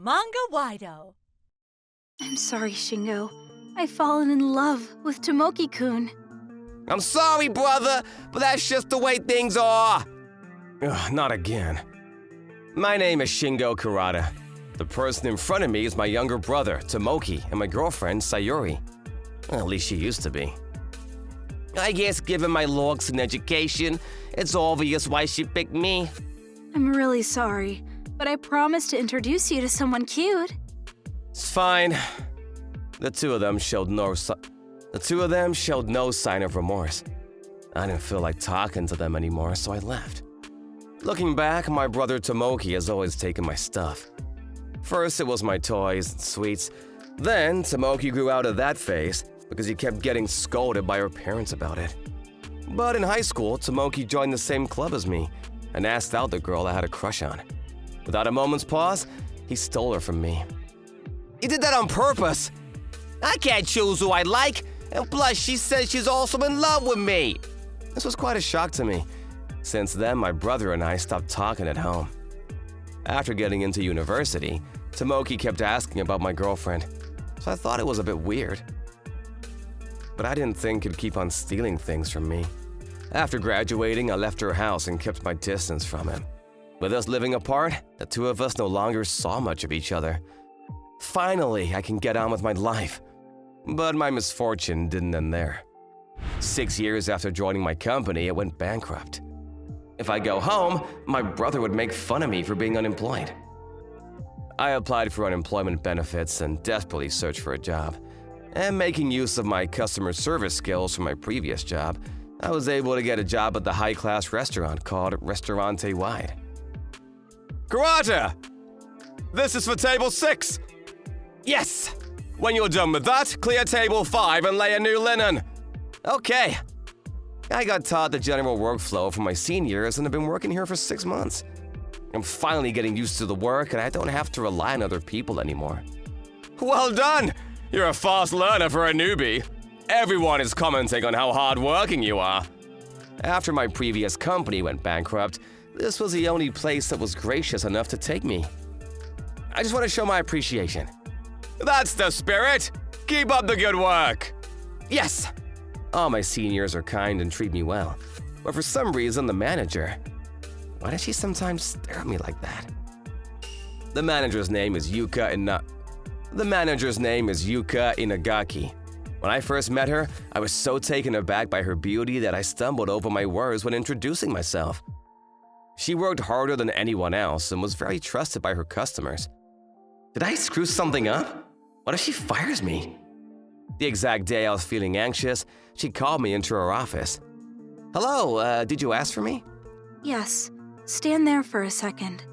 Manga-Waido. I'm sorry, Shingo. I've fallen in love with Tomoki-kun. I'm sorry, brother, but that's just the way things are. Ugh, not again. My name is Shingo Kurata. The person in front of me is my younger brother, Tomoki, and my girlfriend, Sayuri. Well, at least she used to be. I guess given my looks and education, it's obvious why she picked me. I'm really sorry, but I promised to introduce you to someone cute. It's fine. The two of them showed no sign of remorse. I didn't feel like talking to them anymore, so I left. Looking back, my brother Tomoki has always taken my stuff. First, it was my toys and sweets. Then, Tomoki grew out of that phase because he kept getting scolded by her parents about it. But in high school, Tomoki joined the same club as me and asked out the girl I had a crush on. Without a moment's pause, he stole her from me. He did that on purpose. I can't choose who I like, and plus she says she's also in love with me. This was quite a shock to me. Since then, my brother and I stopped talking at home. After getting into university, Tomoki kept asking about my girlfriend, so I thought it was a bit weird. But I didn't think he'd keep on stealing things from me. After graduating, I left her house and kept my distance from him. With us living apart, the two of us no longer saw much of each other. Finally, I can get on with my life. But my misfortune didn't end there. 6 years after joining my company, it went bankrupt. If I go home, my brother would make fun of me for being unemployed. I applied for unemployment benefits and desperately searched for a job. And making use of my customer service skills from my previous job, I was able to get a job at the high-class restaurant called Restaurante Wide. Kurata! This is for table 6! Yes! When you're done with that, clear table 5 and lay a new linen. Okay. I got taught the general workflow from my seniors and have been working here for 6 months. I'm finally getting used to the work and I don't have to rely on other people anymore. Well done! You're a fast learner for a newbie. Everyone is commenting on how hardworking you are. After my previous company went bankrupt, this was the only place that was gracious enough to take me. I just want to show my appreciation. That's the spirit! Keep up the good work! Yes! All my seniors are kind and treat me well. But for some reason, the manager… Why does she sometimes stare at me like that? The manager's name is Yuka Inagaki. When I first met her, I was so taken aback by her beauty that I stumbled over my words when introducing myself. She worked harder than anyone else and was very trusted by her customers. Did I screw something up? What if she fires me? The exact day I was feeling anxious, she called me into her office. Hello, did you ask for me? Yes. Stand there for a second.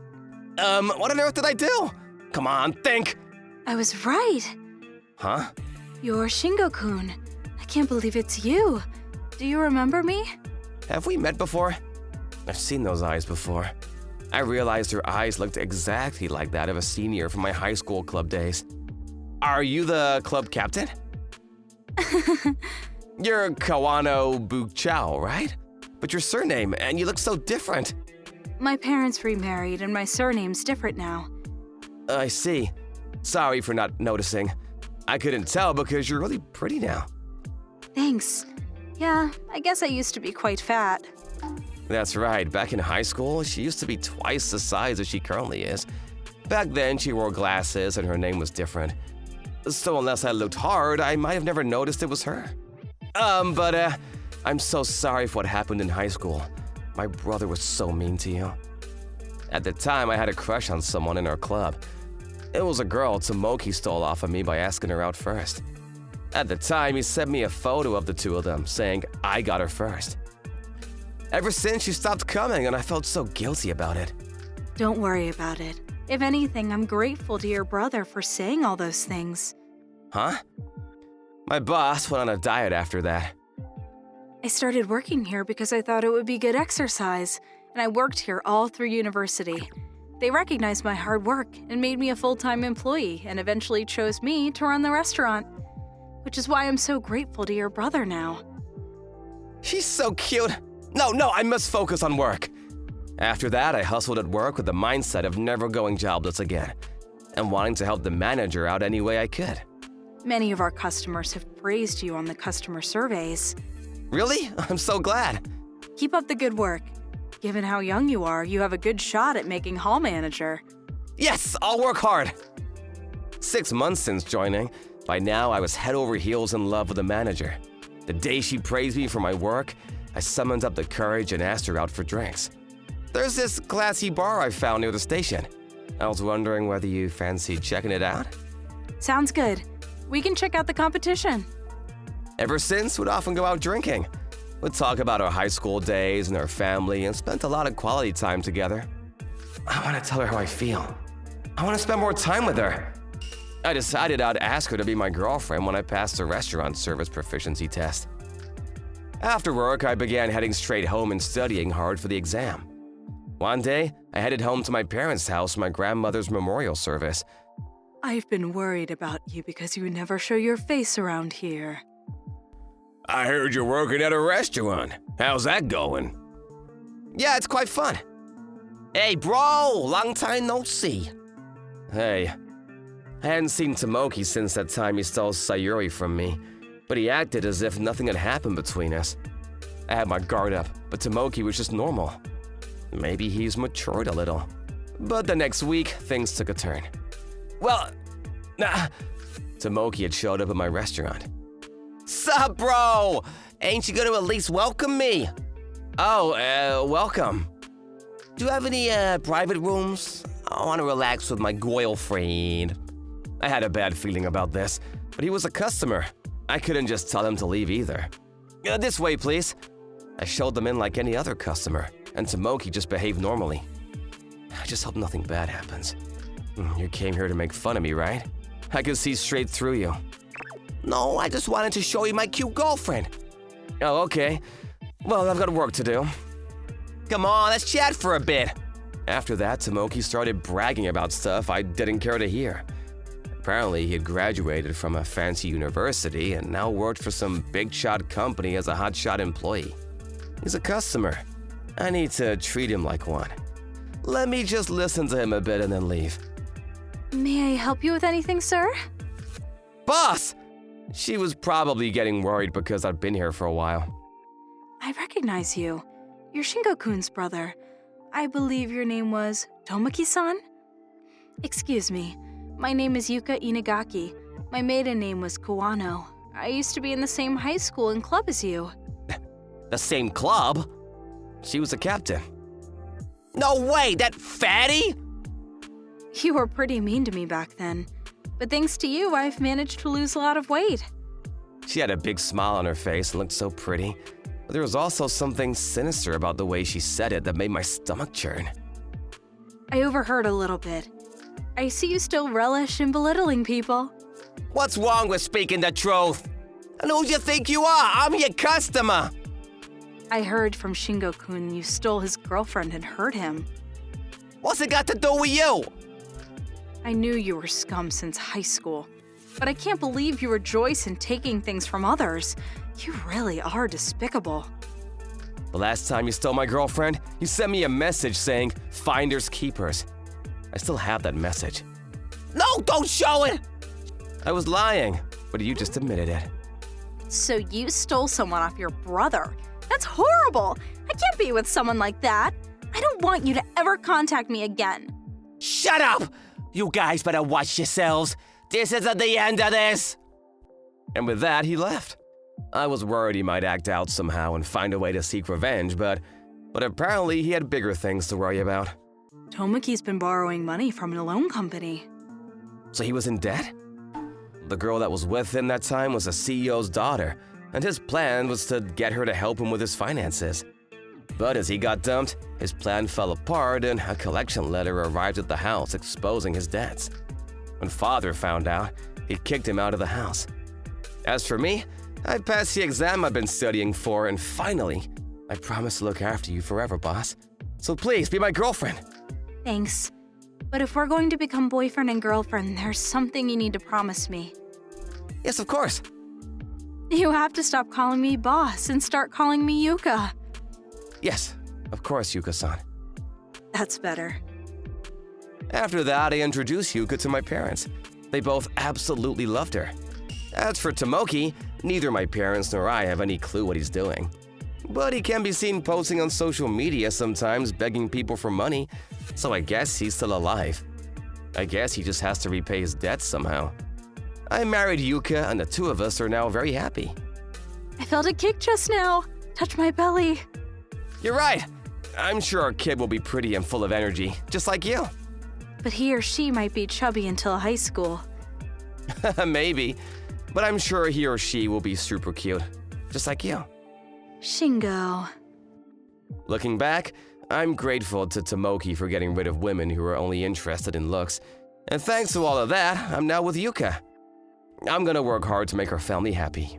What on earth did I do? Come on, think! I was right. Huh? You're Shingo-kun. I can't believe it's you. Do you remember me? Have we met before? I've seen those eyes before. I realized her eyes looked exactly like that of a senior from my high school club days. Are you the club captain? You're Kawano Buchao, right? But your surname, and you look so different. My parents remarried and my surname's different now. I see. Sorry for not noticing. I couldn't tell because you're really pretty now. Thanks. Yeah, I guess I used to be quite fat. That's right. Back in high school, she used to be twice the size as she currently is. Back then, she wore glasses and her name was different. So unless I looked hard, I might have never noticed it was her. I'm so sorry for what happened in high school. My brother was so mean to you. At the time, I had a crush on someone in our club. It was a girl Tomoki stole off of me by asking her out first. At the time, he sent me a photo of the two of them, saying I got her first. Ever since, she stopped coming, and I felt so guilty about it. Don't worry about it. If anything, I'm grateful to your brother for saying all those things. Huh? My boss went on a diet after that. I started working here because I thought it would be good exercise, and I worked here all through university. They recognized my hard work and made me a full-time employee and eventually chose me to run the restaurant, which is why I'm so grateful to your brother now. She's so cute. No, I must focus on work. After that, I hustled at work with the mindset of never going jobless again. and wanting to help the manager out any way I could. Many of our customers have praised you on the customer surveys. Really? I'm so glad. Keep up the good work. Given how young you are, you have a good shot at making hall manager. Yes, I'll work hard. 6 months since joining, by now I was head over heels in love with the manager. The day she praised me for my work, I summoned up the courage and asked her out for drinks. There's this classy bar I found near the station. I was wondering whether you fancy checking it out? Sounds good. We can check out the competition. Ever since, we'd often go out drinking. We'd talk about our high school days and our family and spent a lot of quality time together. I want to tell her how I feel. I want to spend more time with her. I decided I'd ask her to be my girlfriend when I passed the restaurant service proficiency test. After work, I began heading straight home and studying hard for the exam. One day, I headed home to my parents' house for my grandmother's memorial service. I've been worried about you because you never show your face around here. I heard you're working at a restaurant. How's that going? Yeah, it's quite fun. Hey, bro, long time no see. Hey, I hadn't seen Tomoki since that time he stole Sayuri from me, but he acted as if nothing had happened between us. I had my guard up, but Tomoki was just normal. Maybe he's matured a little. But the next week, things took a turn. Tomoki had showed up at my restaurant. Sup, bro? Ain't you gonna at least welcome me? Oh, welcome. Do you have any, private rooms? I want to relax with my girlfriend. I had a bad feeling about this, but he was a customer. I couldn't just tell him to leave either. This way, please. I showed them in like any other customer, and Tomoki just behaved normally. I just hope nothing bad happens. You came here to make fun of me, right? I could see straight through you. No, I just wanted to show you my cute girlfriend. Oh, okay. Well, I've got work to do. Come on, let's chat for a bit. After that, Tomoki started bragging about stuff I didn't care to hear. Apparently, he had graduated from a fancy university and now worked for some big-shot company as a hotshot employee. He's a customer. I need to treat him like one. Let me just listen to him a bit and then leave. May I help you with anything, sir? Boss! She was probably getting worried because I'd been here for a while. I recognize you. You're Shingo-kun's brother. I believe your name was Tomoki-san? Excuse me. My name is Yuka Inagaki. My maiden name was Kawano. I used to be in the same high school and club as you. The same club? She was a captain. No way, that fatty? You were pretty mean to me back then. But thanks to you, I've managed to lose a lot of weight. She had a big smile on her face and looked so pretty. But there was also something sinister about the way she said it that made my stomach churn. I overheard a little bit. I see you still relish in belittling people. What's wrong with speaking the truth? And who do you think you are? I'm your customer. I heard from Shingo-kun you stole his girlfriend and hurt him. What's it got to do with you? I knew you were scum since high school, but I can't believe you rejoice in taking things from others. You really are despicable. The last time you stole my girlfriend, you sent me a message saying, "Finders keepers." I still have that message. No, don't show it! I was lying, but you just admitted it. So you stole someone off your brother. That's horrible! I can't be with someone like that. I don't want you to ever contact me again. Shut up! You guys better watch yourselves. This isn't the end of this! And with that, he left. I was worried he might act out somehow and find a way to seek revenge, but apparently he had bigger things to worry about. Tomoki's been borrowing money from a loan company. So he was in debt? The girl that was with him that time was a CEO's daughter, and his plan was to get her to help him with his finances. But as he got dumped, his plan fell apart and a collection letter arrived at the house exposing his debts. When father found out, he kicked him out of the house. As for me, I passed the exam I've been studying for, and finally, I promise to look after you forever, boss. So please, be my girlfriend. Thanks. But if we're going to become boyfriend and girlfriend, there's something you need to promise me. Yes, of course. You have to stop calling me boss and start calling me Yuka. Yes, of course, Yuka-san. That's better. After that, I introduced Yuka to my parents. They both absolutely loved her. As for Tomoki, neither my parents nor I have any clue what he's doing. But he can be seen posting on social media sometimes begging people for money, so I guess he's still alive. I guess he just has to repay his debts somehow. I married Yuka and the two of us are now very happy. I felt a kick just now. Touch my belly. You're right. I'm sure our kid will be pretty and full of energy, just like you. But he or she might be chubby until high school. Maybe, but I'm sure he or she will be super cute, just like you. Shingo. Looking back, I'm grateful to Tomoki for getting rid of women who are only interested in looks. And thanks to all of that, I'm now with Yuka. I'm gonna work hard to make our family happy.